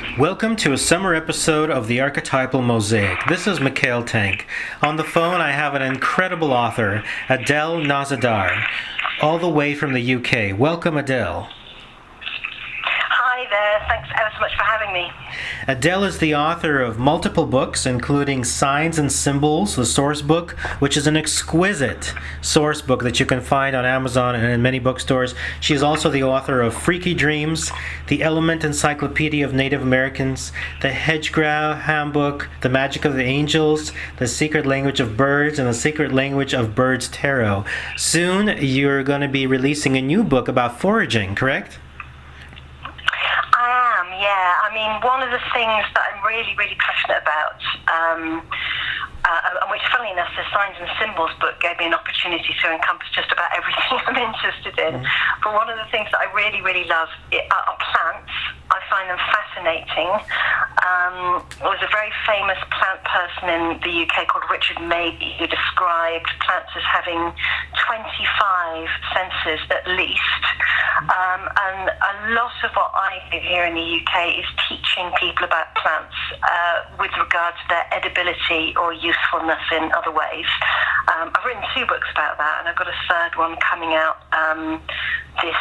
Welcome to a summer episode of the Archetypal Mosaic. This is Mikhail. On the phone, I have an incredible author, Adele Nozedar, all the way from the UK. Welcome, Adele. Hi there. Thanks ever so much for having me. Adele is the author of multiple books, including Signs and Symbols, the Sourcebook, which is an exquisite source book that you can find on Amazon and in many bookstores. She is also the author of Freaky Dreams, The Element Encyclopedia of Native Americans, The Hedgerow Handbook, The Magic of the Angels, The Secret Language of Birds, and The Secret Language of Birds Tarot. Soon, you're going to be releasing a new book about foraging, correct? Yeah, I mean, one of the things that I'm really, really passionate about, which, funnily enough, the Signs and Symbols book gave me an opportunity to encompass just about everything I'm interested in. But one of the things that I really, really love are plants. I find them fascinating. There was a very famous plant person in the UK called Richard Mabey who described plants as having 25 senses at least. And a lot of what I do here in the UK is teaching people about plants with regard to their edibility or usefulness in other ways. I've written 2 books about that, and I've got a third one coming out this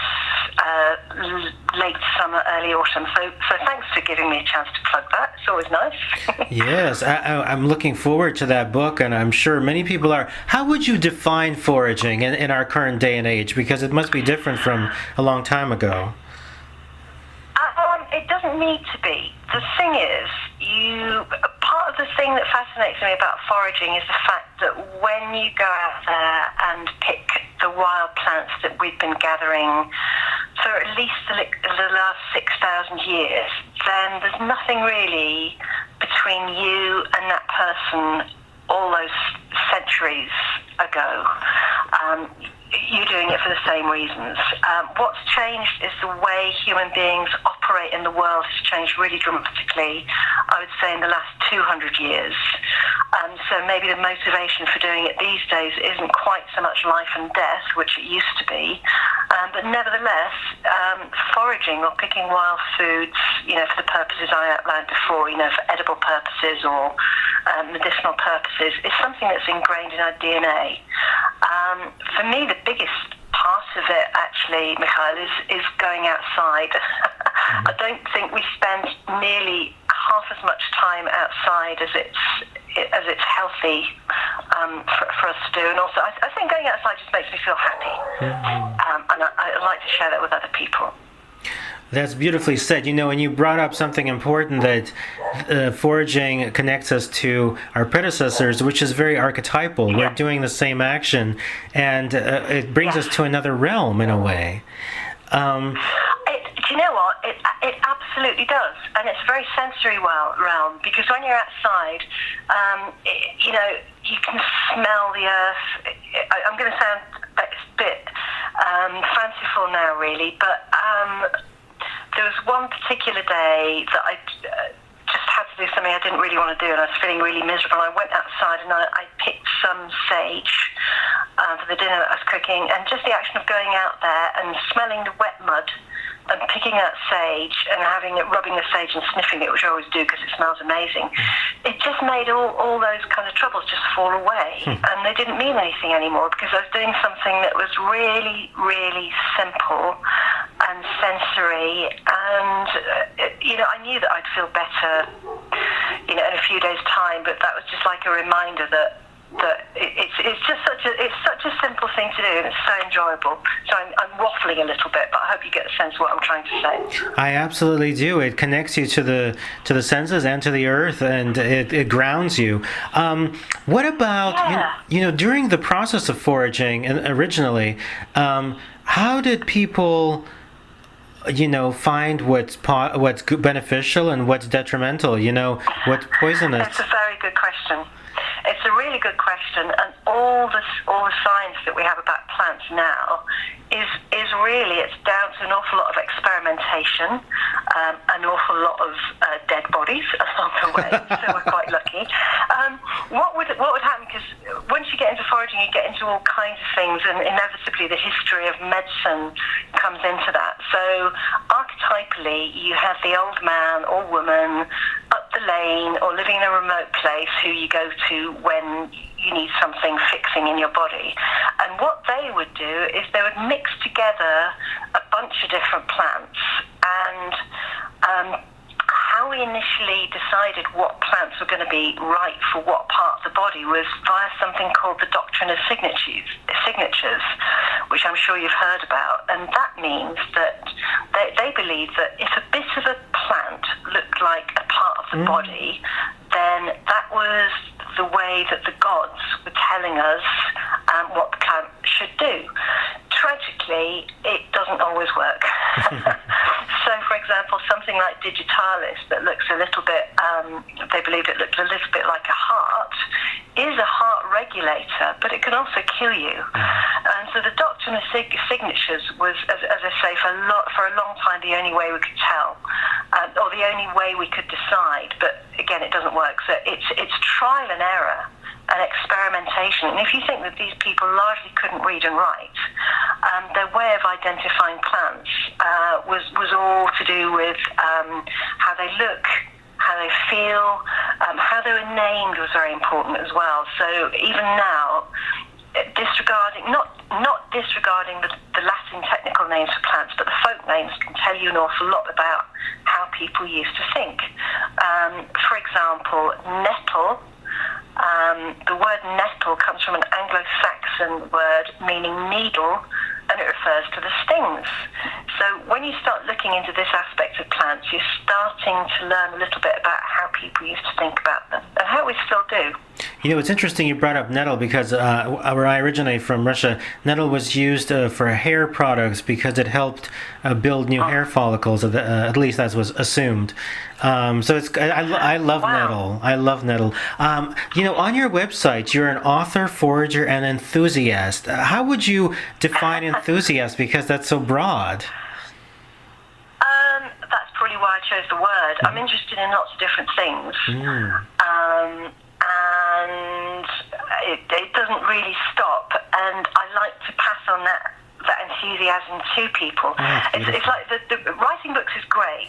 late summer, early autumn. So thanks for giving me a chance to plug that. It's always nice. Yes, I'm looking forward to that book, and I'm sure many people are. How would you define foraging in our current day and age? Because it must be different from a long time ago. It doesn't need to be. The thing is, part of the thing that fascinates me about foraging is the fact that when you go out there and pick the wild plants that we've been gathering for at least the last 6,000 years, then there's nothing really between you and that person all those centuries ago. You're doing it for the same reasons. What's changed is the way human beings operate in the world has changed really dramatically, I would say, in the last 200 years. So maybe the motivation for doing it these days isn't quite so much life and death, which it used to be. But nevertheless, foraging or picking wild foods, for the purposes I outlined before, for edible purposes or medicinal purposes, is something that's ingrained in our DNA. For me, the biggest part of it, actually, Mikhail, is going outside. I don't think we spend nearly half as much time outside as it's healthy for us to do. And also, I think going outside just makes me feel happy. And I like to share that with other people. That's beautifully said. And you brought up something important, that foraging connects us to our predecessors, which is very archetypal. We're doing the same action, and it brings us to another realm in a way. Do you know what? It absolutely does. And it's a very sensory realm, because when you're outside, you can smell the earth. I'm going to sound a bit fanciful now, really, but there was one particular day that I just had to do something I didn't really want to do, and I was feeling really miserable. I went outside and I picked some sage for the dinner that I was cooking, and just the action of going out there and smelling the wet mud and picking out sage and rubbing the sage and sniffing it, which I always do because it smells amazing, it just made all those kind of troubles just fall away. And they didn't mean anything anymore, because I was doing something that was really, really simple and sensory, and I knew that I'd feel better in a few days' time, but that was just like a reminder that it's such a simple thing to do, and it's so enjoyable. So I'm waffling a little bit, but I hope you get the sense of what I'm trying to say. I absolutely do. It connects you to the senses and to the earth, and it grounds you. What about during the process of foraging and originally? How did people find what's beneficial and what's detrimental? What's poisonous? It's a very good question. It's a really good question, and all the science that we have about plants now is really, it's down to an awful lot of experimentation, an awful lot of dead bodies along the way. So we're quite lucky. What would happen? Because once you get into foraging, you get into all kinds of things, and inevitably the history of medicine comes into that. So archetypally, you have the old man or woman up the lane or living in a remote place who you go to when you need something fixing in your body. And what they would do is they would mix together a bunch of different plants. And how we initially decided what plants were going to be right for what part of the body was via something called the doctrine of signatures, which I'm sure you've heard about. And that means that they believe that if a bit of a plant looked like a part of the body, then that was the way that the gods were telling us what the plant should do. Tragically, it doesn't always work. So, for example, something like digitalis that looks a little bit, they believed it looked a little bit like a heart, is a heart regulator, but it can also kill you. And so the doctrine of signatures was, as I say, for a long time the only way we could tell, or the only way we could decide. But again, it doesn't work. So it's trial and error and experimentation. And if you think that these people largely couldn't read and write, their way of identifying plants was all to do with how they look, how they feel, how they were named was very important as well. So even now, not disregarding the Latin technical names for plants, but the folk names can tell you an awful lot about how people used to think. For example, nettle. The word nettle comes from an Anglo-Saxon word meaning needle, and it refers to the stings. So when you start looking into this aspect of plants, you're starting to learn a little bit about how people used to think about them, and how we still do. You know, it's interesting you brought up nettle because where I originate from, Russia, nettle was used for hair products because it helped build new hair follicles. At least that was assumed. So I love nettle. I love nettle. You know, on your website, you're an author, forager, and enthusiast. How would you define enthusiast? Because that's so broad. That's probably why I chose the word. I'm interested in lots of different things. And it doesn't really stop. And I like to pass on that enthusiasm to people. It's like the writing books is great.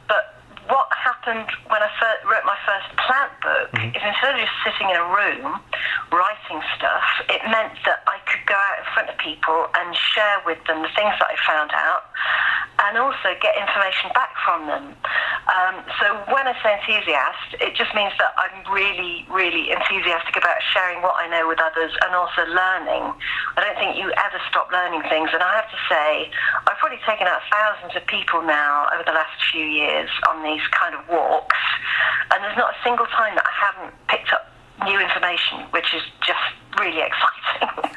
But what happened when I wrote my first plant book is instead of just sitting in a room writing stuff, it meant that I could go out in front of people and share with them the things that I found out, and also get information back from them. So when I say enthusiast, it just means that I'm really, really enthusiastic about sharing what I know with others, and also learning. I don't think you ever stop learning things, and I have to say, I've probably taken out thousands of people now over the last few years on these kind of walks, and there's not a single time that I haven't picked up new information, which is just really exciting.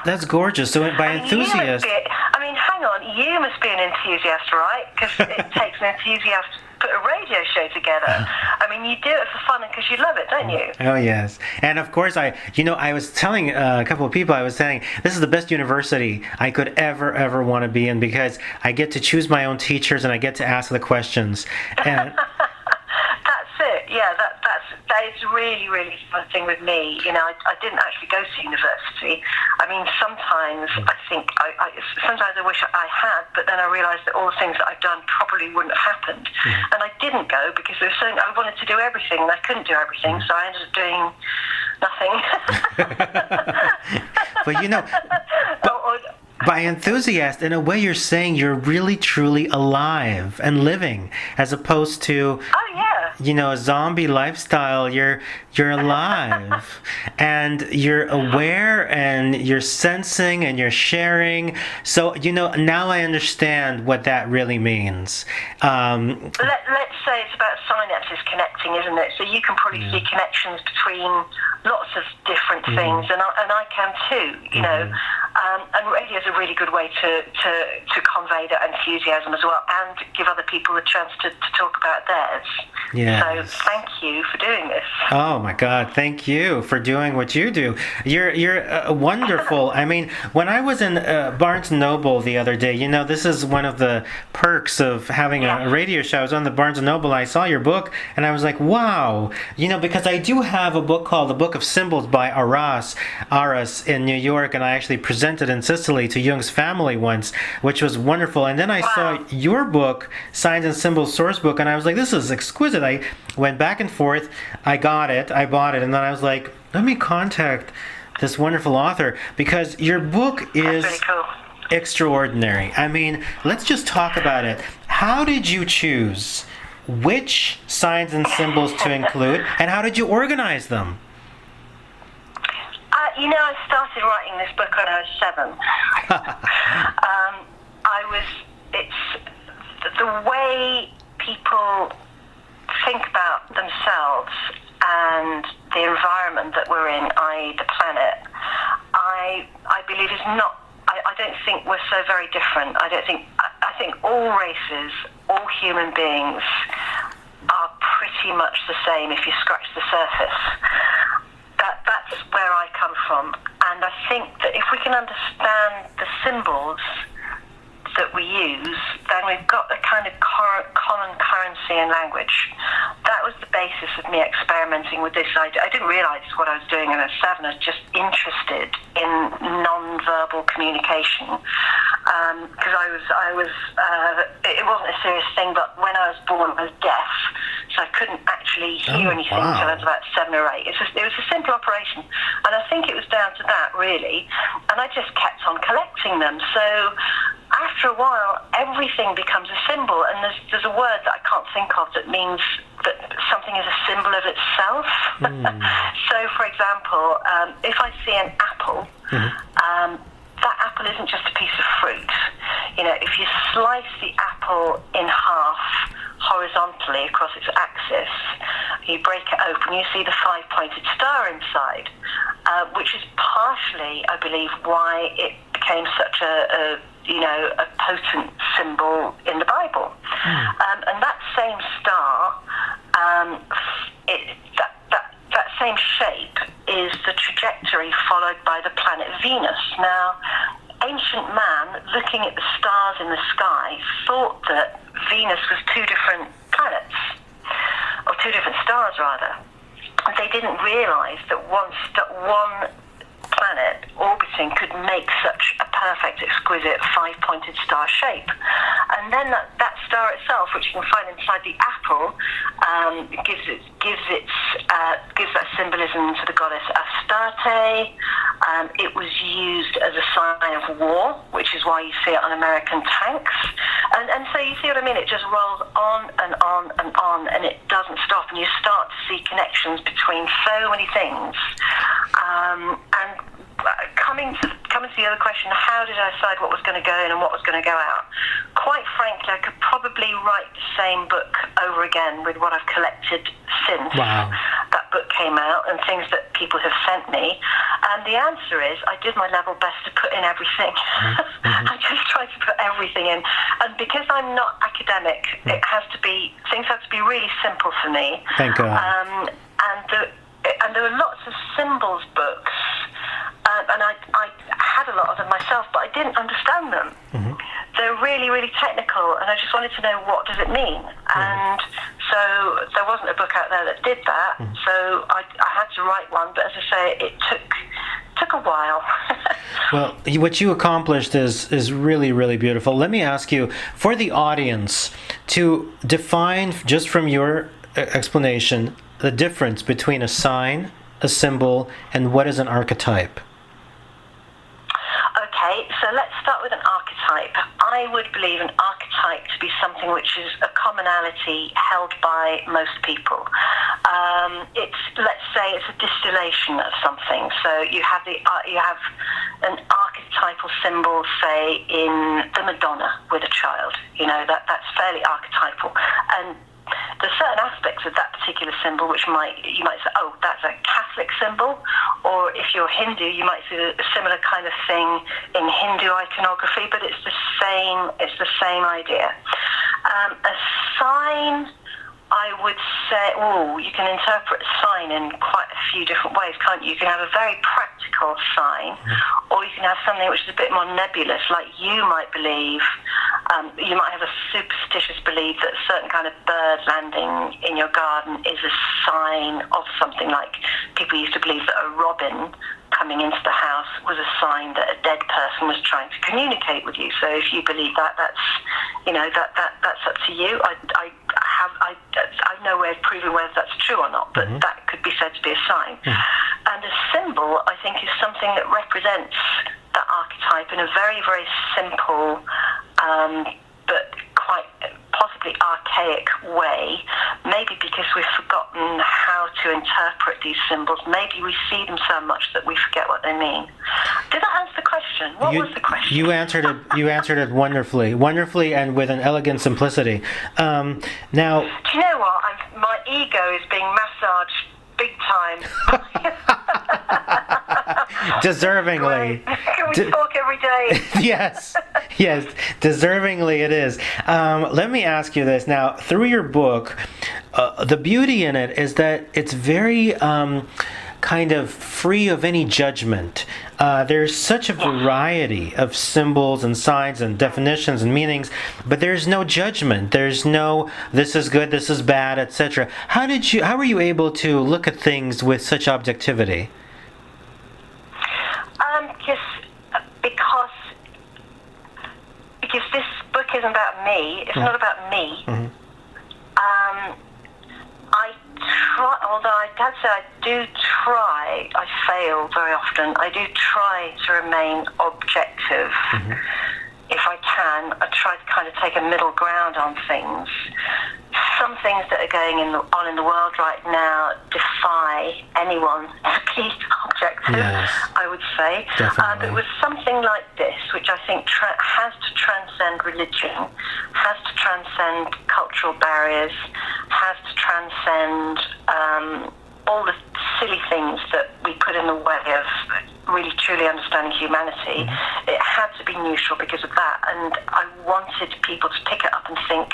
That's gorgeous. So by enthusiast... hang on, you must be an enthusiast, right? Because it takes an enthusiast to put a radio show together. I mean, you do it for fun and because you love it, don't you? Oh, yes. And of course, I was telling a couple of people, I was saying, this is the best university I could ever want to be in, because I get to choose my own teachers and I get to ask the questions. And that's it. Yeah, that is really, really fun thing with me. You know, I didn't actually go to university. I mean, sometimes I think, sometimes I wish I had, but then I realised that all the things that I've done probably wouldn't have happened. And I didn't go because there was I wanted to do everything, and I couldn't do everything, so I ended up doing nothing. But you know... By enthusiast, in a way, you're saying you're really, truly alive and living, as opposed to, a zombie lifestyle. You're alive, and you're aware, and you're sensing, and you're sharing. So, now I understand what that really means. Let's say it's about synapses connecting, isn't it? So you can probably see connections between lots of different things, and I can too, And radio is a really good way to convey that enthusiasm as well, and give other people a chance to talk about theirs. Yes. So thank you for doing this. Oh my God! Thank you for doing what you do. You're wonderful. I mean, when I was in Barnes & Noble the other day, this is one of the perks of having a radio show. I was on the Barnes & Noble. I saw your book, and I was like, wow. Because I do have a book called The Book of Symbols by Aras in New York, and I actually presented in Sicily to Jung's family once, which was wonderful. And then I saw your book, Signs and Symbols Sourcebook, and I was like, this is exquisite. I went back and forth. I bought it, and then I was like, let me contact this wonderful author, because your book is really cool. Extraordinary. I mean, let's just talk about it. How did you choose which signs and symbols to include, and how did you organize them? I started writing this book when I was 7. It's the way people think about themselves and the environment that we're in, i.e. the planet, I believe is not, I don't think we're so very different. I think all races, all human beings are pretty much the same if you scratch the surface. That's where I come from. And I think that if we can understand the symbols that we use, then we've got a kind of common currency in language. That was the basis of me experimenting with this idea. I didn't realize what I was doing when I was 7. I was just interested in non-verbal communication. Because it wasn't a serious thing, but when I was born, I was deaf, so I couldn't actually hear anything until I was about 7 or 8. It was a simple operation, and I think it was down to that, really. And I just kept on collecting them. So after a while, everything becomes a symbol, and there's a word that I can't think of that means that something is a symbol of itself. So, for example, if I see an apple, that apple isn't just a piece of fruit. If you slice the apple in half horizontally across its axis, you break it open, you see the 5-pointed star inside, which is partially, I believe, why it became such a potent symbol in the Bible. And that same star, that same shape is the trajectory followed by the planet Venus. Now, ancient man, looking at the stars in the sky, thought that Venus was 2 different planets, or 2 different stars rather. And they didn't realize that one planet orbiting could make such a perfect, exquisite 5-pointed star shape. And then that star itself, which you can find inside the apple, gives that symbolism to the goddess Astarte. It was used as a sign of war, which is why you see it on American tanks. And so you see what I mean? It just rolls on and on and on, and it doesn't stop. And you start to see connections between so many things. And coming to the other question, how did I decide what was going to go in and what was going to go out? Quite frankly, I could probably write the same book over again with what I've collected since that book came out and things that people have sent me. And the answer is I did my level best to put in everything. I just tried to put everything in. And because I'm not academic, things have to be really simple for me. Thank God. And there were lots of symbols books, and I had a lot of them myself, but I didn't understand them. They're really, really technical, and I just wanted to know, what does it mean? And so there wasn't a book out there that did that, so I had to write one, but as I say, it took a while. Well, what you accomplished is really, really beautiful. Let me ask you, for the audience, to define, just from your explanation, the difference between a sign, a symbol, and what is an archetype? Okay, so let's start with an archetype. I would believe an archetype to be something which is a commonality held by most people. Let's say it's a distillation of something. So you have an archetypal symbol, say, in the Madonna with a child. That's fairly archetypal. And there's certain aspects of that particular symbol, which you might say, oh, that's a Catholic symbol, or if you're Hindu, you might see a similar kind of thing in Hindu iconography, but it's the same idea. A sign, I would say, you can interpret a sign in quite a few different ways, can't you? You can have a very practical sign, or you can have something which is a bit more nebulous, like you might believe, you might have a superstitious belief that a certain kind of bird landing in your garden is a sign of something. Like people used to believe that a robin coming into the house was a sign that a dead person was trying to communicate with you. So if you believe that, that's up to you. I have no way of proving whether that's true or not, but that could be said to be a sign. And a symbol, I think, is something that represents that archetype in a very, very simple but quite possibly archaic way, maybe because we've forgotten how to interpret these symbols. Maybe we see them so much that we forget what they mean. Did that answer the question? What was the question? You answered it wonderfully, and with an elegant simplicity. Now, do you know what? My ego is being massaged big time. Deservingly. Can we talk every day? Yes, deservingly it is. Let me ask you this. Now, through your book, the beauty in it is that it's very kind of free of any judgment. There's such a variety of symbols and signs and definitions and meanings, but there's no judgment. There's no this is good, this is bad, etc. How were you able to look at things with such objectivity? Because this book isn't about me. It's not about me. Although I have to say I do try, I fail very often, I do try to remain objective. If I can, I try to kind of take a middle ground on things. Some things that are going on in the world right now defy anyone to be objective, yes, I would say. But with something like this, which I think has to transcend religion, has to transcend cultural barriers, has to transcend all the silly things that we put in the way of really truly understanding humanity, it had to be neutral because of that. And I wanted people to pick it up and think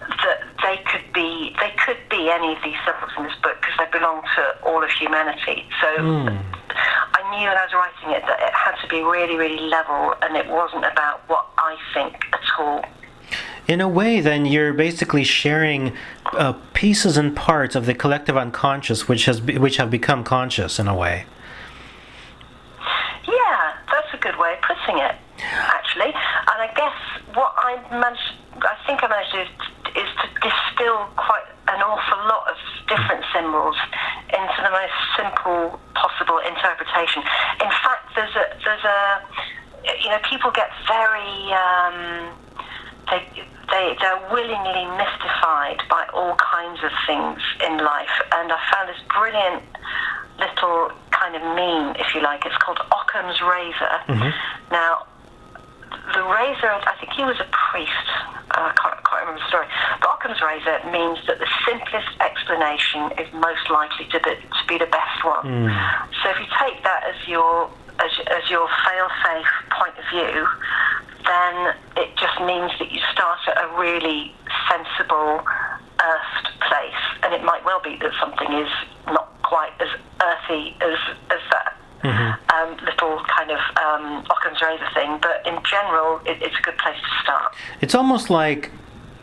that they could be any of these symbols in this book because they belong to all of humanity. So I knew when I was writing it that it had to be really, really level, and it wasn't about what I think at all. In a way, then, you're basically sharing pieces and parts of the collective unconscious, which have become conscious in a way. Yeah, that's a good way of putting it, actually. And I guess what I think I managed to do is to distill quite an awful lot of different symbols into the most simple possible interpretation. In fact, there's a people get very they're willingly mystified by all kinds of things in life, and I found this brilliant little kind of meme, if you like. It's called Occam's razor. Now, the razor, I think he was a priest. I can't remember the story. But Occam's razor means that the simplest explanation is most likely to be the best one. So if you take that as your fail-safe point of view, then it just means that you start at a really sensible, earthed place. And it might well be that something is not quite as earthy as that little kind of Occam's razor thing, but in general, it's a good place to start. It's almost like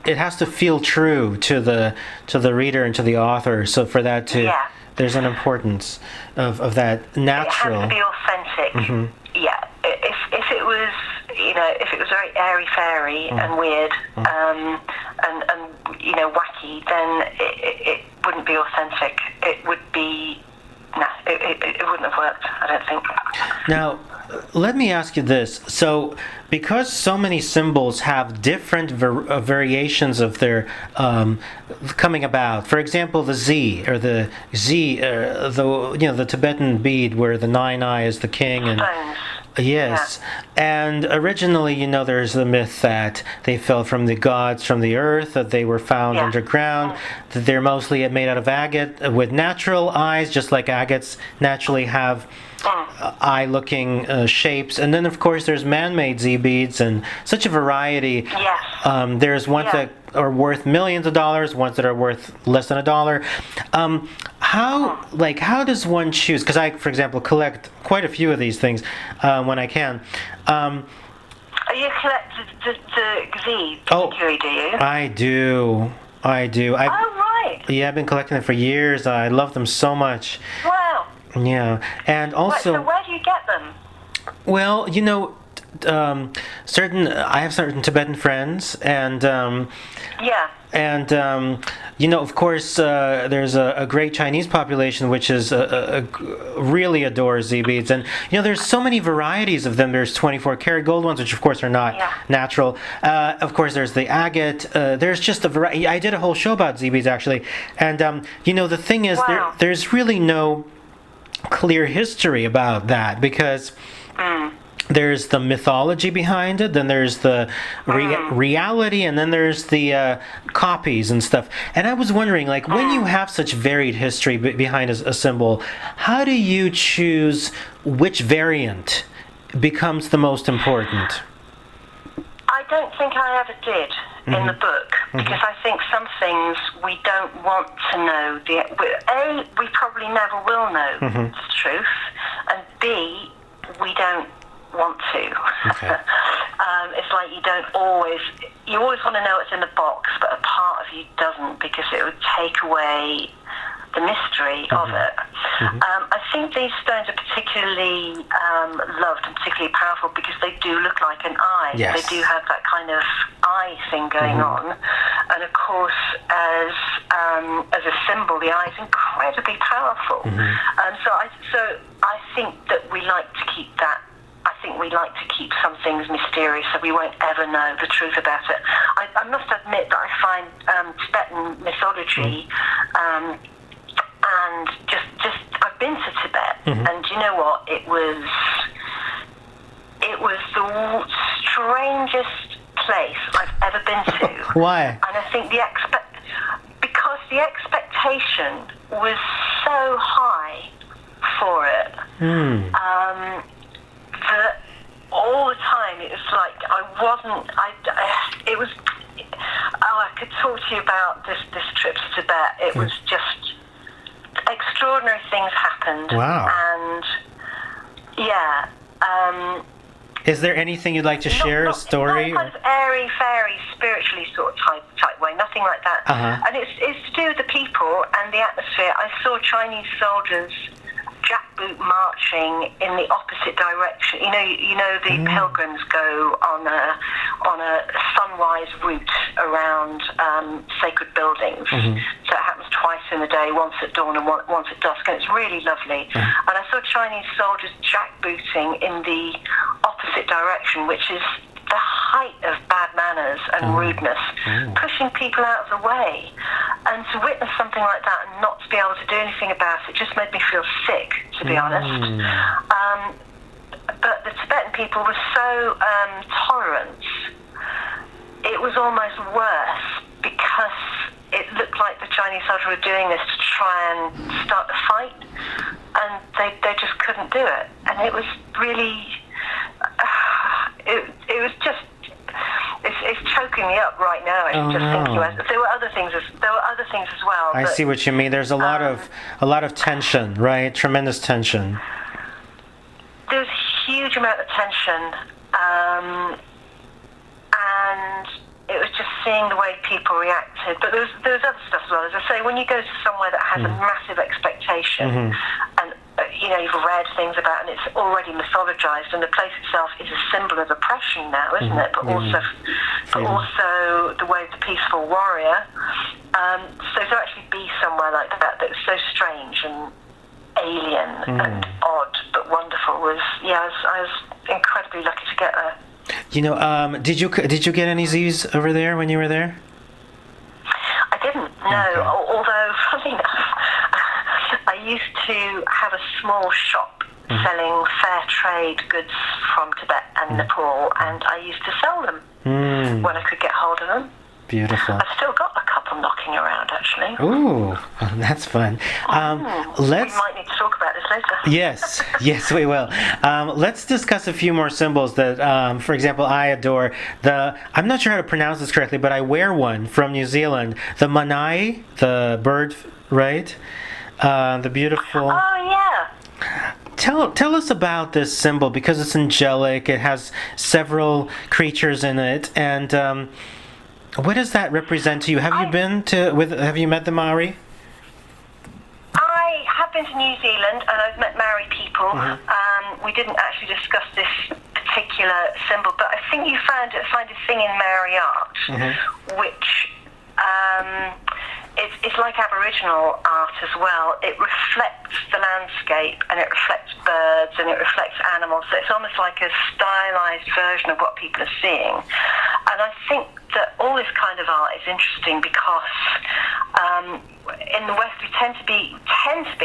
it has to feel true to the reader and to the author. So for that to, there's an importance of that natural. It has to be authentic. Yeah. If it was, if it was very airy-fairy and weird and wacky, then it wouldn't be authentic. It would be. No, it wouldn't have worked, I don't think. Now, let me ask you this. So, because so many symbols have different variations of their coming about. For example, the Z, or the Z, the Tibetan bead where the 9 eye is the king, and Yes. And originally, there's the myth that they fell from the gods from the earth, that they were found underground, that they're mostly made out of agate with natural eyes, just like agates naturally have eye-looking shapes. And then, of course, there's man-made Z-beads and such a variety. Yes. There's ones that are worth millions of dollars, ones that are worth less than $1. How does one choose? Because I, for example, collect quite a few of these things when I can. You collect the Z particularly, do you? I do. Oh, right. Yeah, I've been collecting them for years. I love them so much. Wow. Yeah, and also. So where do you get them? Well, I have certain Tibetan friends, and of course, there's a great Chinese population which is really adores Z beads, and there's so many varieties of them. There's 24 karat gold ones, which of course are not natural. Of course, there's the agate. There's just a variety. I did a whole show about Z beads actually, and the thing is, there's really no clear history about that because. There's the mythology behind it, then there's the reality, and then there's the copies and stuff. And I was wondering, when you have such varied history behind a symbol, how do you choose which variant becomes the most important? I don't think I ever did in the book, because I think some things we don't want to know. A, we probably never will know the truth, and B, we don't want to. Okay. It's like you always want to know what's in the box, but a part of you doesn't, because it would take away the mystery of it. I think these stones are particularly loved and particularly powerful because they do look like an eye. Yes. They do have that kind of eye thing going on, and of course, as a symbol, the eye is incredibly powerful. So I think that we like to keep that. I think we like to keep some things mysterious, so we won't ever know the truth about it. I must admit that I find Tibetan mythology, and just I've been to Tibet, and you know what? It was the strangest place I've ever been to. Why? And I think because the expectation was so high for it. That all the time it was like I could talk to you about this trip to Tibet. It was just extraordinary things happened. Wow. And is there anything you'd like to share, a story? Not kind of airy, fairy, spiritually sort of type way, nothing like that. And it's to do with the people and the atmosphere. I saw Chinese soldiers jackboot marching in the opposite direction. You know the pilgrims go on a sunwise route around sacred buildings. So it happens twice in the day, once at dawn and once at dusk, and it's really lovely. And I saw Chinese soldiers jackbooting in the opposite direction, which is the height of bad manners and rudeness, pushing people out of the way. And to witness something like that and not to be able to do anything about it just made me feel sick, to be honest. But the Tibetan people were so tolerant. It was almost worse because it looked like the Chinese soldiers were doing this to try and start the fight, and they just couldn't do it. And it was really... It was just, it's choking me up right now. Thinking about it. There were other things as well. I see what you mean. There's a lot of tension, right? Tremendous tension. There's a huge amount of tension, and it was just seeing the way people reacted. But there was other stuff as well. As I say, when you go to somewhere that has a massive expectation, and you've read things about, and it's already mythologized, and the place itself is a symbol of oppression now, isn't it? But also the way of the peaceful warrior. So to actually be somewhere like that was so strange and alien and odd but wonderful I was incredibly lucky to get there. Did you get any Z's over there when you were there? I didn't, no. Okay. Although, funny enough, I used to have a small shop selling fair trade goods from Tibet and Nepal, and I used to sell them when I could get hold of them. Beautiful. I've still got a couple knocking around, actually. Ooh, that's fun. We might need to talk about this later. Yes, we will. Let's discuss a few more symbols that, for example, I adore. I'm not sure how to pronounce this correctly, but I wear one from New Zealand. The manai, the bird, right? The beautiful... Oh, yeah. Tell us about this symbol, because it's angelic. It has several creatures in it, and what does that represent to you? Have you met the Maori? I have been to New Zealand, and I've met Maori people. We didn't actually discuss this particular symbol, but I think you find a thing in Maori art, which it's like Aboriginal art as well. It reflects the landscape, and it reflects birds, and it reflects animals. So it's almost like a stylized version of what people are seeing. And I think that all this kind of art is interesting because in the West we tend to be,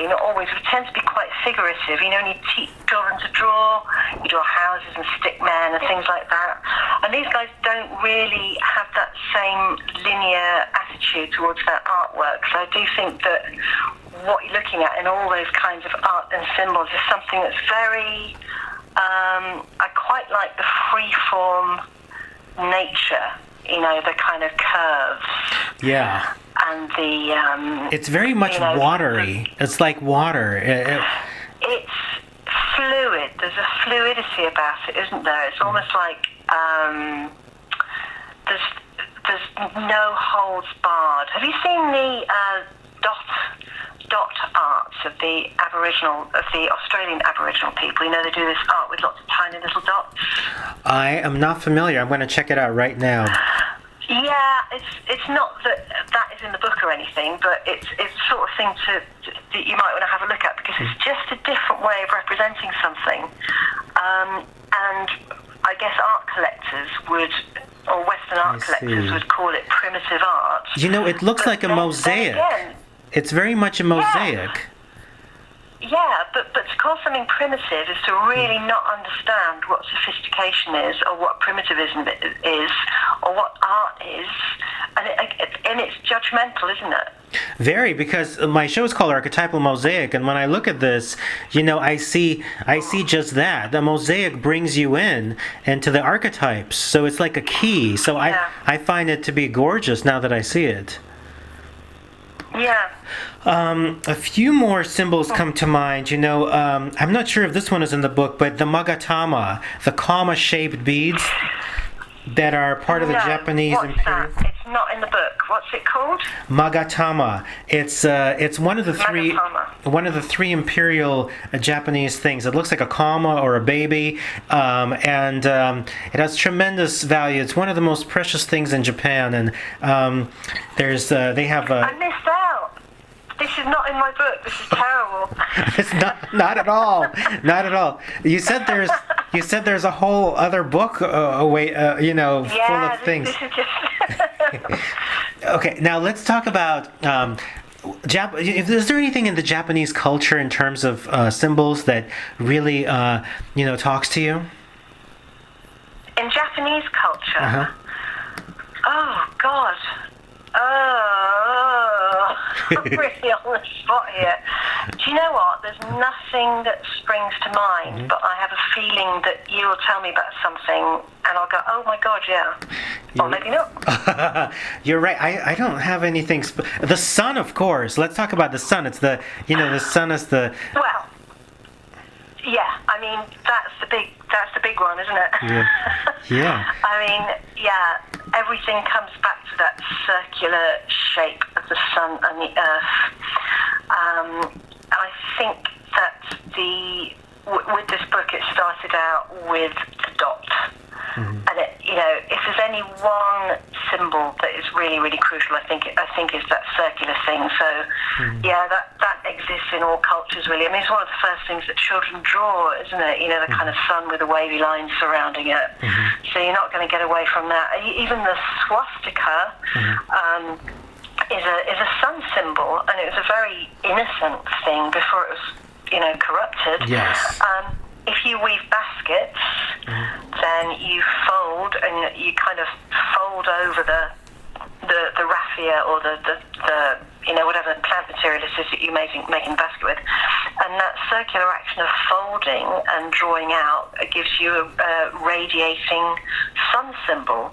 not always, we tend to be quite figurative. You know, when you teach children to draw, you draw houses and stick men and things like that. And these guys don't really have that same linear attitude towards that artwork. So I do think that what you're looking at in all those kinds of art and symbols is something that's very, I quite like the free-form nature, you know, the kind of curves. Yeah. And the... it's very much watery. It's like water. It's fluid. There's a fluidity about it, isn't there? It's almost like there's no holds barred. Have you seen the dot arts of the Australian Aboriginal people? You know, they do this art with lots of tiny little dots. I am not familiar. I'm going to check it out right now. Yeah, it's not that is in the book or anything, but it's sort of thing that you might want to have a look at, because it's just a different way of representing something. And I guess art collectors or Western art collectors would call it primitive art. You know, it looks like a mosaic. It's very much a mosaic. Yeah, but to call something primitive is to really not understand what sophistication is, or what primitivism is, or what art is, and it's judgmental, isn't it? Very, because my show is called Archetypal Mosaic, and when I look at this, you know, I see just that. The mosaic brings you into the archetypes, so it's like a key. So I find it to be gorgeous now that I see it. Yeah. A few more symbols come to mind. You know, I'm not sure if this one is in the book, but the magatama, the comma-shaped beads that are part of the Japanese imperial. That? It's not in the book. What's it called? Magatama. It's one of the three imperial Japanese things. It looks like a comma or a baby, and it has tremendous value. It's one of the most precious things in Japan, and they have I missed out. This is not in my book. This is terrible. It's not at all. Not at all. You said there's a whole other book full of things. This is just... Okay, now let's talk about is there anything in the Japanese culture in terms of symbols that really talks to you? In Japanese culture? Uh-huh. Oh God. I'm really on the spot here. Do you know what? There's nothing that springs to mind, but I have a feeling that you'll tell me about something, and I'll go, oh my God, yeah. Or maybe not. You're right. I don't have anything. The sun, of course. Let's talk about the sun. It's the sun is the... Well, yeah. I mean, that's the big one, isn't it? Yeah. I mean, yeah. Everything comes back to that circular shape of the sun and the earth. I think that with this book, it started out with the dot. And if there's any one symbol that is really, really crucial, I think is that circular thing. So, that exists in all cultures, really. I mean, it's one of the first things that children draw, isn't it? You know, the kind of sun with the wavy lines surrounding it. So you're not going to get away from that. Even the swastika is a sun symbol, and it was a very innocent thing before it was, corrupted. Yes. if you weave baskets, then you fold and you kind of fold over the raffia or the whatever plant material it is that you're making the basket with, and that circular action of folding and drawing out gives you a radiating sun symbol.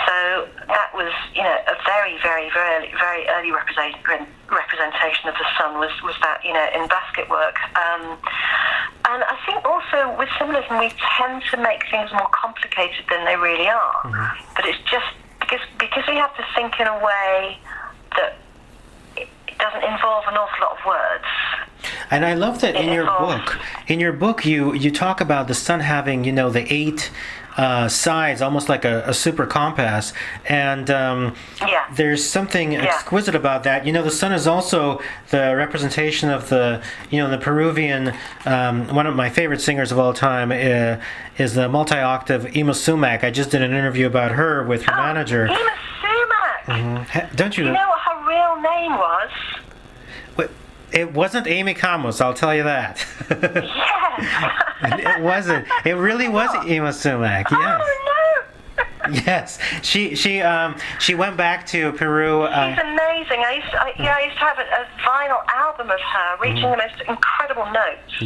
So that was, a very, very, very, very early representation of the sun was that, in basket work. And I think also with symbolism we tend to make things more complicated than they really are. But it's just because we have to think in a way that it doesn't involve an awful lot of words. And I love that in your book you talk about the sun having, the 8 sides, almost like a super compass, and there's something exquisite about that. The sun is also the representation of the Peruvian, one of my favorite singers of all time is the multi-octave Ima Sumac. I just did an interview about her with her manager. Ima Sumac! Don't you? You know what her real name was? It wasn't Amy Camus, I'll tell you that. Yes. It wasn't. It really was Ima Sumac. Yes. Oh no. Yes. She went back to Peru. She's amazing. I used to have a vinyl album of her reaching the most incredible notes.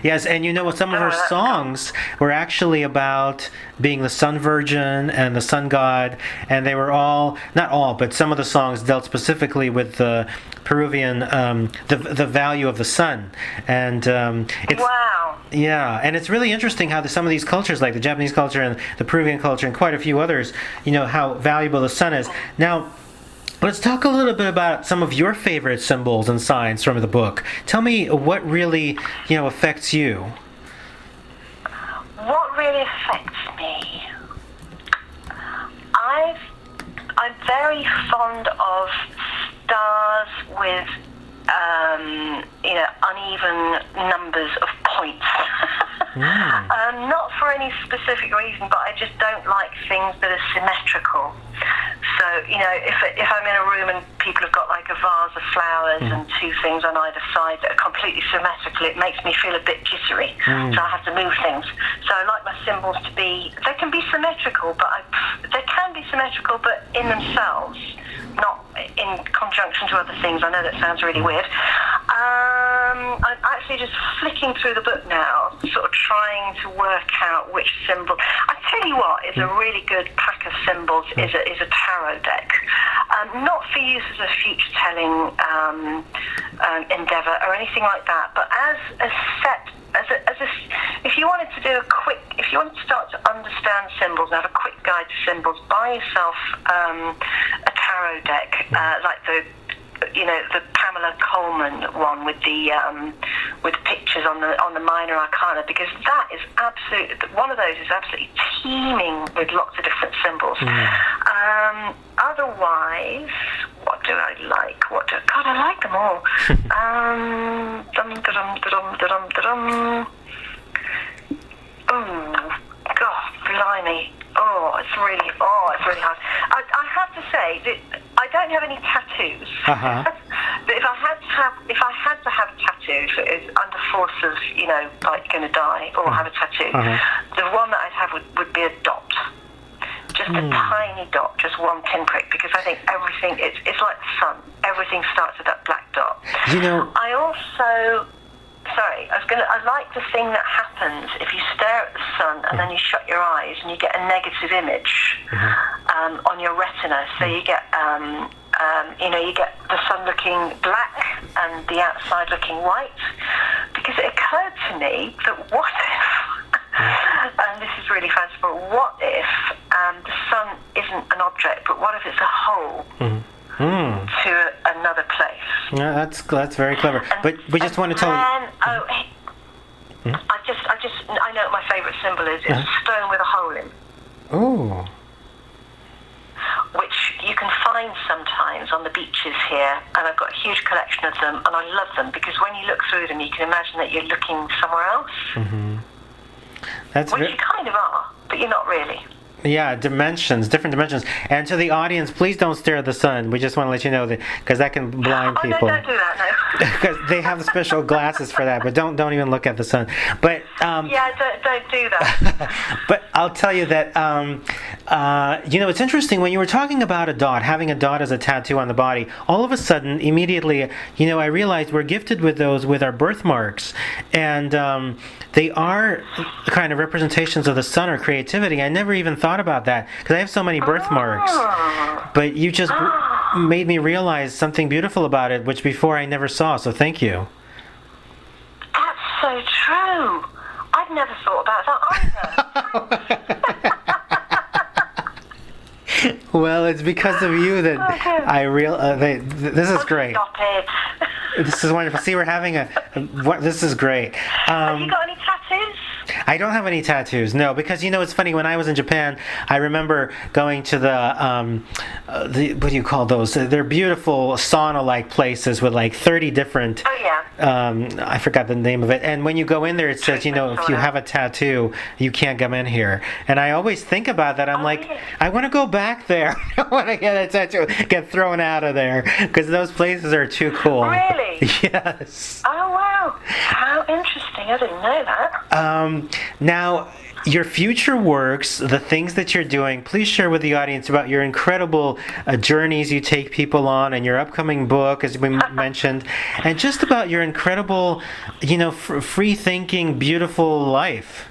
Yes, and some of her songs were actually about being the sun virgin and the sun god, and they were all, not all, but some of the songs dealt specifically with the Peruvian, the value of the sun. And it's, wow. Yeah, and it's really interesting how some of these cultures, like the Japanese culture and the Peruvian culture and quite a few others, how valuable the sun is. Now, let's talk a little bit about some of your favorite symbols and signs from the book. Tell me what really, affects you. What really affects me? I'm very fond of stars with, uneven numbers of points. Not for any specific reason, but I just don't like things that are symmetrical. So, if I'm in a room and people have got like a vase of flowers and 2 things on either side that are completely symmetrical, it makes me feel a bit jittery. So I have to move things. So I like my symbols to be, they can be symmetrical, but in themselves, not in conjunction to other things. I know that sounds really weird. I'm actually just flicking through the book now, sort of trying to work out which symbol. I tell you what is a really good pack of symbols is a tarot deck. Not for use as a future-telling endeavour or anything like that, but as a set. If you wanted to start to understand symbols and have a quick guide to symbols, buy yourself a tarot deck, like the Pamela Coleman one with the pictures on the minor arcana, because that is one of those is absolutely teeming with lots of different symbols. Otherwise, what do I like? God, I like them all. Oh, God, blimey. It's really hard. I have to say that I don't have any tattoos. But if I had to have a tattoo, if it is under force of, like going to die or have a tattoo, the one that I'd have would be a dot. Just a tiny dot, just one pinprick, because I think everything, it's like the sun. Everything starts with that black dot. I also... I like the thing that happens if you stare at the sun and then you shut your eyes and you get a negative image on your retina. So you get, you get the sun looking black and the outside looking white. Because it occurred to me that what if, and this is really fanciful, what if the sun isn't an object, but what if it's a hole? To another place. Yeah, that's very clever. But we just want to tell you. I know what my favourite symbol is. It's a stone with a hole in. Oh. Which you can find sometimes on the beaches here, and I've got a huge collection of them, and I love them because when you look through them, you can imagine that you're looking somewhere else. Which you kind of are, but you're not really. Yeah, different dimensions. And to the audience, please don't stare at the sun. We just want to let you know that, because that can blind people. No, don't do that, no. Because they have special glasses for that. But don't even look at the sun. But yeah, don't do that. but I'll tell you that it's interesting when you were talking about having a dot as a tattoo on the body. All of a sudden, immediately, I realized we're gifted with those with our birthmarks, and they are kind of representations of the sun or creativity. I never even thought about that because I have so many birthmarks. But you just made me realize something beautiful about it, which before I never saw. So thank you. That's so true. I'd never thought about that either. Well, it's because of you that this is great. Stop it. This is wonderful. See, we're having this is great. Have you got any tattoos? I don't have any tattoos, no, because it's funny. When I was in Japan, I remember going to the what do you call those? They're beautiful sauna-like places with like 30 different. Oh yeah. I forgot the name of it. And when you go in there, it says, if you have a tattoo, you can't come in here. And I always think about that. I'm like, really? I want to go back there. I want to get a tattoo, get thrown out of there, because those places are too cool. Really? Yes. Oh wow! How interesting. I didn't know that. Now, your future works, the things that you're doing, please share with the audience about your incredible journeys you take people on, and your upcoming book, as we mentioned, and just about your incredible, free-thinking, beautiful life.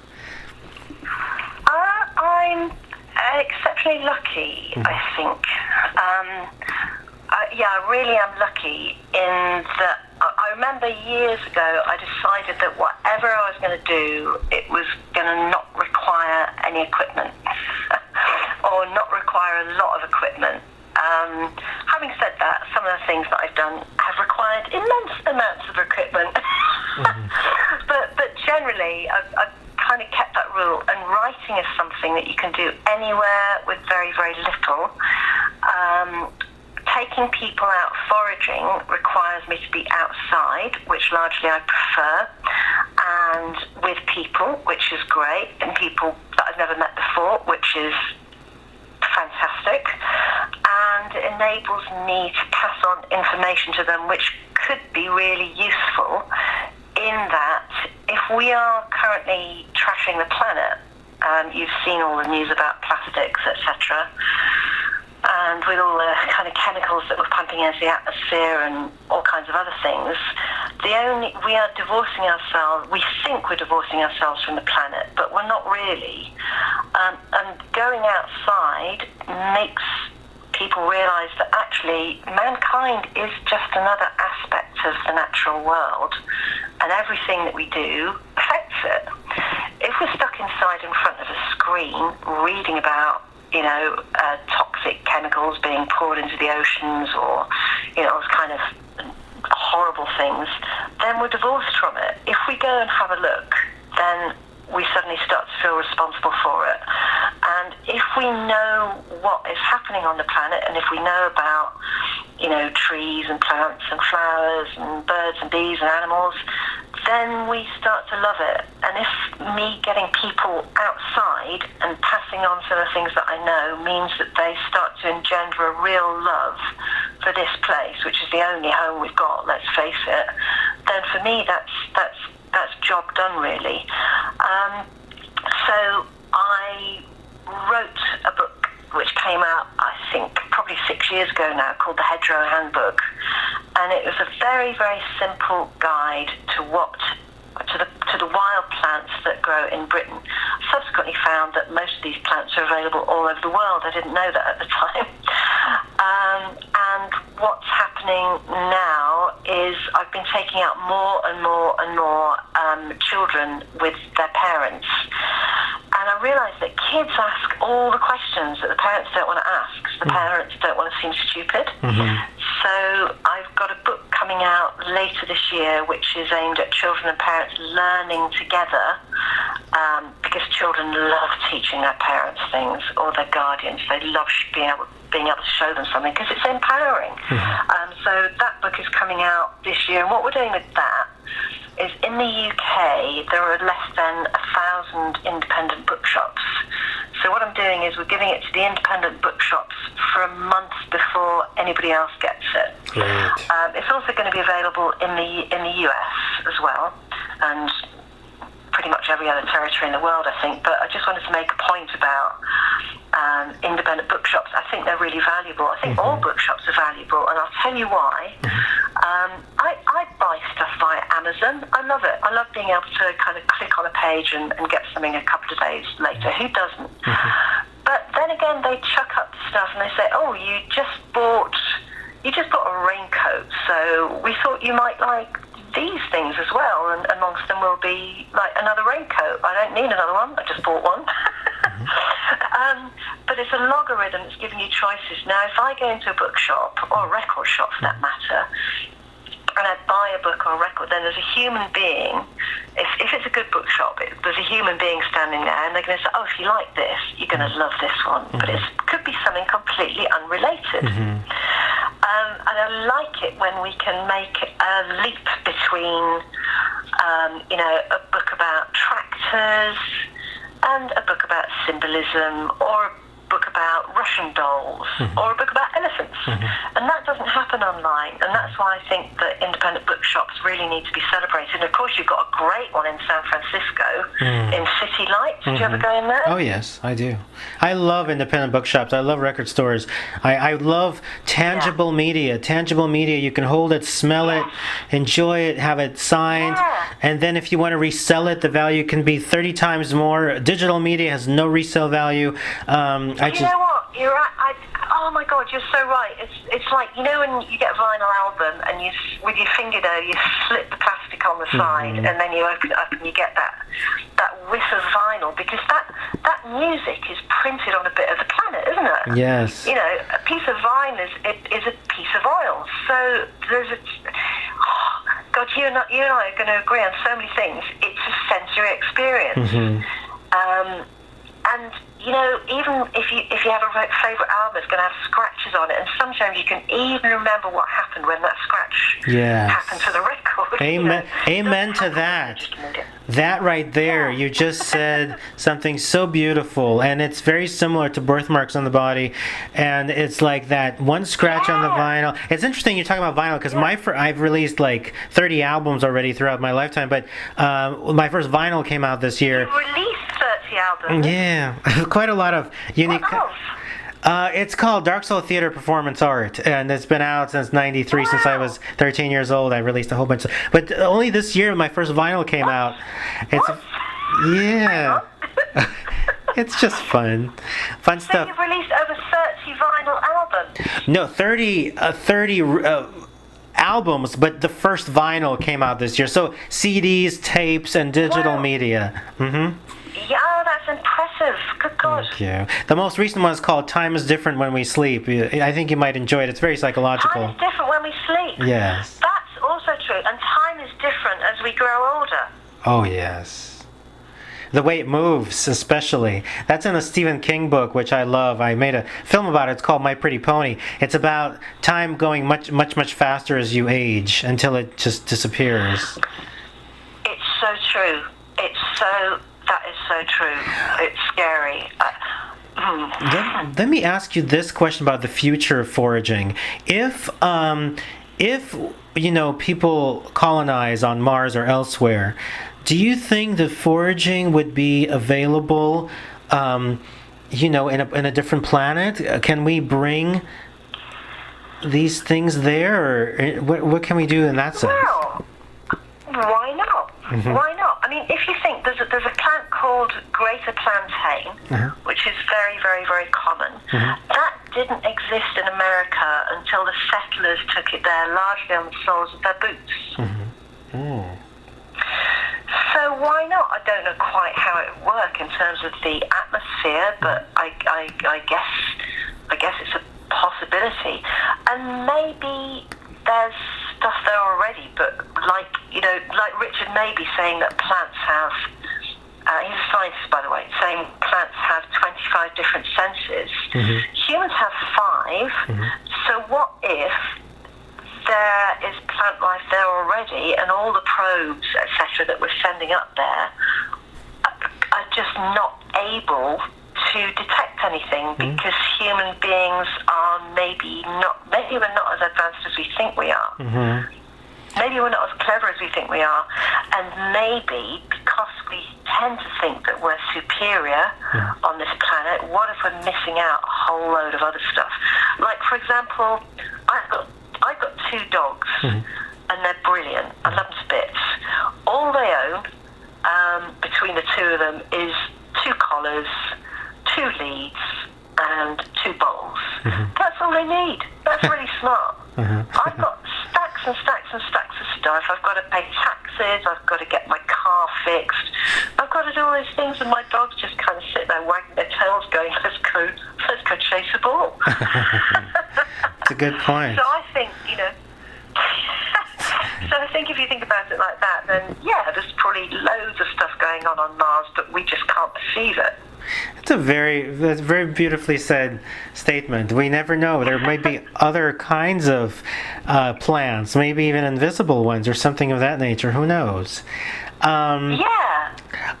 I'm exceptionally lucky, I think. I really am lucky in that I remember years ago I decided that whatever I was going to do, it was going to not require any equipment or not require a lot of equipment. Having said that, some of the things that I've done have required immense amounts of equipment. but generally, I've kind of kept that rule, and writing is something that you can do anywhere with very, very little. Taking people out foraging requires me to be outside, which largely I prefer, and with people, which is great, and people that I've never met before, which is fantastic, and it enables me to pass on information to them which could be really useful, in that if we are currently trashing the planet, you've seen all the news about plastics, etc., and with all the kind of chemicals that we're pumping into the atmosphere and all kinds of other things, we are divorcing ourselves. We think we're divorcing ourselves from the planet, but we're not really. And going outside makes people realise that actually mankind is just another aspect of the natural world, and everything that we do affects it. If we're stuck inside in front of a screen reading about toxic chemicals being poured into the oceans, or those kind of horrible things, then we're divorced from it. If we go and have a look, then we suddenly start to feel responsible for it. And if we know what is happening on the planet, and if we know about trees and plants and flowers and birds and bees and animals, then we start to love it. And if me getting people outside and passing on some of the things that I know means that they start to engender a real love for this place, which is the only home we've got, let's face it, then for me that's job done, really. So I wrote a book which came out, I think, probably 6 years ago now, called The Hedgerow Handbook. And it was a very, very simple guide to the wild plants that grow in Britain. Subsequently found that most of these plants are available all over the world. I didn't know that at the time. And what's happening now is I've been taking out more and more and more children with their parents. And I realised that kids ask all the questions that the parents don't want to ask. The parents don't want to seem stupid. Mm-hmm. So I've got a book coming out later this year which is aimed at children and parents learning together, because children love teaching their parents things, or their guardians. They love being able to show them something because it's empowering. Mm-hmm. So that book is coming out this year, and what we're doing with that is, in the UK there are less than 1,000 independent bookshops. So So what I'm doing is we're giving it to the independent bookshops for a month before anybody else gets it. Great. It's also going to be available in the US as well, and pretty much every other territory in the world, I think. But I just wanted to make a point about independent bookshops. I think they're really valuable. I think all bookshops are valuable, and I'll tell you why. I buy stuff via Amazon. I love it. I love being able to kind of click on a page and get something a couple of days later. Who doesn't? But then again, they chuck up the stuff and they say, "Oh, you just bought a raincoat, so we thought you might like these things as well, and amongst them will be like another raincoat. I don't need another one. I just bought one." But it's a logarithm that's giving you choices. Now, if I go into a bookshop, or a record shop for that matter, and I buy a book or a record, then there's a human being. If it's a good bookshop, there's a human being standing there, and they're going to say, "Oh, if you like this, you're going to love this one." But it could be something completely unrelated. And I like it when we can make a leap between, a book about tractors and a book about symbolism, or a book about Russian dolls, or a book about elephants. And that doesn't happen online, and that's why I think that independent bookshops really need to be celebrated. And of course, you've got a great one in San Francisco, in City Lights. Did you ever go in there? Oh, yes, I do. I love independent bookshops. I love record stores. I love tangible media. Tangible media, you can hold it, smell it, enjoy it, have it signed, and then if you want to resell it, the value can be 30 times more. Digital media has no resale value. You know what? You're right. Oh my God, you're so right. It's like, you know, when you get a vinyl album and you, with your fingernail, you slip the plastic on the side, and then you open it up and you get that whiff of vinyl, because that music is printed on a bit of the planet, isn't it? Yes. You know, a piece of vinyl is a piece of oil. So there's a... God, you and I are going to agree on so many things. It's a sensory experience. And you know, even if you have a favourite album, it's going to have scratches on it, and sometimes you can even remember what happened when that scratch happened to the record. Amen. You know? Amen to that. That right there, you just said something so beautiful, and it's very similar to birthmarks on the body, and it's like that one scratch on the vinyl. It's interesting you're talking about vinyl, because I've released like 30 albums already throughout my lifetime, but my first vinyl came out this year. You released 30 albums? Yeah, quite a lot of unique... What else? It's called Dark Soul Theater Performance Art, and it's been out since '93. Wow. Since I was 13 years old, I released a whole bunch. But only this year, my first vinyl came out. It's it's just fun So stuff. you've released over 30 vinyl albums? No, 30 albums, but the first vinyl came out this year. So CDs, tapes, and digital media. Yeah, that's impressive. Good God. Thank you. The most recent one is called Time is Different When We Sleep. I think you might enjoy it. It's very psychological. Time is different when we sleep. Yes. That's also true. And time is different as we grow older. Oh, yes. The way it moves, especially. That's in a Stephen King book, which I love. I made a film about it. It's called My Pretty Pony. It's about time going much, much, much faster as you age until it just disappears. It's so true. That is so true. It's scary. Let me ask you this question about the future of foraging. If you know, people colonize on Mars or elsewhere, do you think that foraging would be available, you know, in a different planet? Can we bring these things there, or what can we do in that sense? Well, why not? Why not? I mean, if you think there's a plant called greater plantain, which is very, very, very common. That didn't exist in America until the settlers took it there, largely on the soles of their boots. So why not? I don't know quite how it would work in terms of the atmosphere, but I guess it's a possibility. And maybe there's stuff there already, but like Richard Maybe saying that plants have, he's a scientist by the way, saying plants have 25 different senses. Humans have 5, so what if there is plant life there already, and all the probes, etc., that we're sending up there are just not able to detect anything, because human beings are maybe we're not as advanced as we think we are. Maybe we're not as clever as we think we are, and maybe because we tend to think that we're superior on this planet, what if we're missing out a whole load of other stuff? Like, for example, I've got 2 dogs, and they're brilliant. I love them to bits. All they own, between the 2 of them, is 2 collars, 2 leads, and 2 bowls. That's all they need. That's really smart. I've got stacks and stacks and stacks of stuff. I've got to pay taxes. I've got to get my car fixed. I've got to do all these things, and my dogs just kind of sit there wagging their tails, going, "Let's go chase a ball." It's a good point. So I think, so I think if you think about it like that, then yeah, there's probably loads of stuff going on Mars, but we just can't perceive it. That's a very beautifully said statement. We never know. There might be other kinds of plants, maybe even invisible ones or something of that nature. Who knows?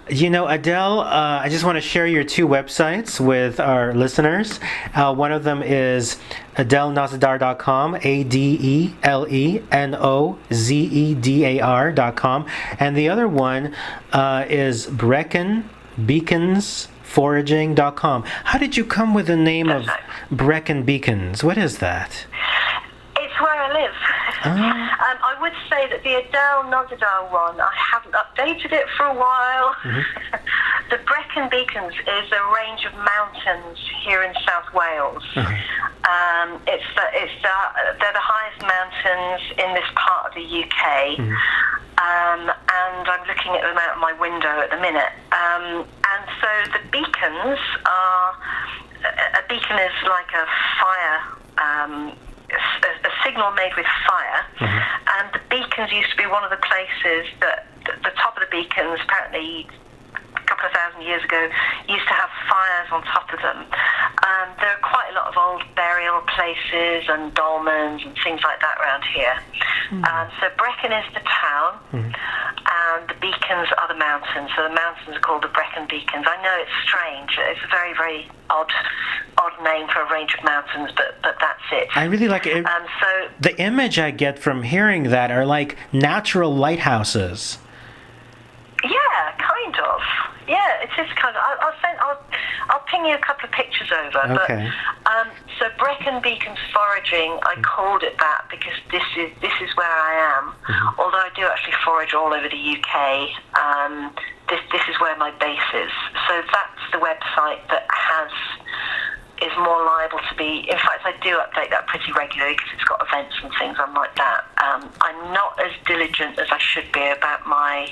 Adele, I just want to share your 2 websites with our listeners. One of them is adelenozedar.com, ADELENOZEDAR.com, and the other one is Foraging.com. How did you come with the name of Brecon Beacons? What is that? It's where I live. I would say that the Adele Nozedar one, I haven't updated it for a while. The Brecon Beacons is a range of mountains here in South Wales. They're the highest mountains in this part of the UK. And I'm looking at them out of my window at the minute. And so the beacons are, a beacon is like a fire, a signal made with fire. And the beacons used to be one of the places that, the top of the beacons, apparently a couple of thousand years ago, used to have fires on top of them. There are quite a lot of old burial places and dolmens and things like that around here. So Brecon is the town, and the beacons are the mountains. So the mountains are called the Brecon Beacons. I know it's strange. It's a very, very odd name for a range of mountains, but that's it. I really like it. So the image I get from hearing that are like natural lighthouses. Yeah, kind of. Yeah, it is kind of. I'll ping you a couple of pictures over. Okay. But so Brecon Beacons Foraging, I called it that because this is where I am. Although I do actually forage all over the UK. This is where my base is. So that's the website that is more liable to be. In fact, I do update that pretty regularly because it's got events and things on like that. I'm not as diligent as I should be about my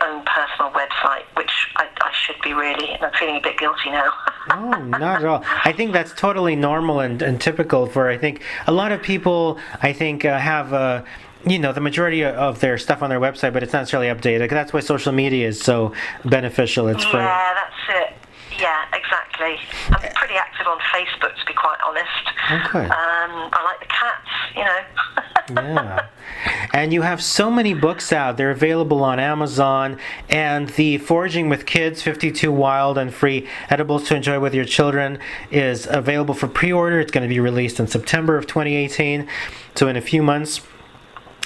own personal website, which I should be really, and I'm feeling a bit guilty now. Oh, not at all. I think that's totally normal and typical for, I think, a lot of people, have, the majority of their stuff on their website, but it's not necessarily updated. That's why social media is so beneficial. Yeah, that's it. Yeah, exactly. I'm pretty active on Facebook, to be quite honest. Okay. I like the cats, Yeah. And you have so many books out. They're available on Amazon. And the Foraging with Kids, 52 Wild and Free Edibles to Enjoy with Your Children is available for pre-order. It's going to be released in September of 2018, so in a few months.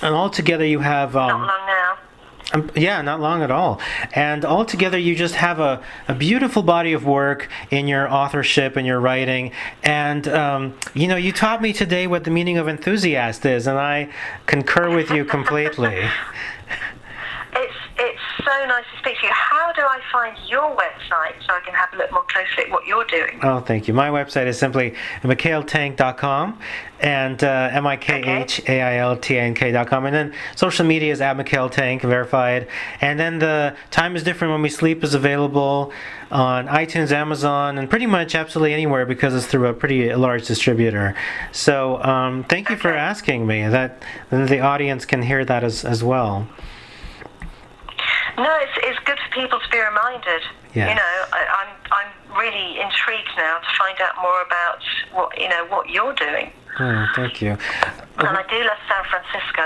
And altogether you have... Not long now. Not long at all. And altogether, you just have a beautiful body of work in your authorship and your writing. And, you taught me today what the meaning of enthusiast is, and I concur with you completely. It's so nice to speak to you. How do I find your website so I can have a look more closely at what you're doing? Oh, thank you. My website is simply mikhailtank.com and mikhailtank.com. And then social media is @mikhailtank, verified. And then the Time is Different When We Sleep is available on iTunes, Amazon, and pretty much absolutely anywhere because it's through a pretty large distributor. So thank you for asking me. That the audience can hear that as well. No, it's good for people to be reminded. Yeah. I'm really intrigued now to find out more about what you're doing. Oh, thank you. And I do love San Francisco.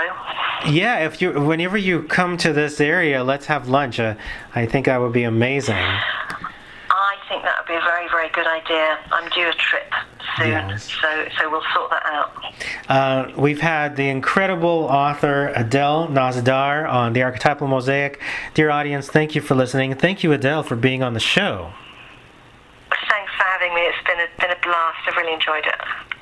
Yeah, whenever you come to this area, let's have lunch. I think that would be amazing. I think that would be a very very good idea. I'm due a trip soon, Yes. so we'll sort that out. We've had the incredible author Adele Nozedar on The Archetypal Mosaic. Dear audience, thank you for listening. Thank you, Adele, for being on the show. Thanks for having me. It's been a blast. I've really enjoyed it.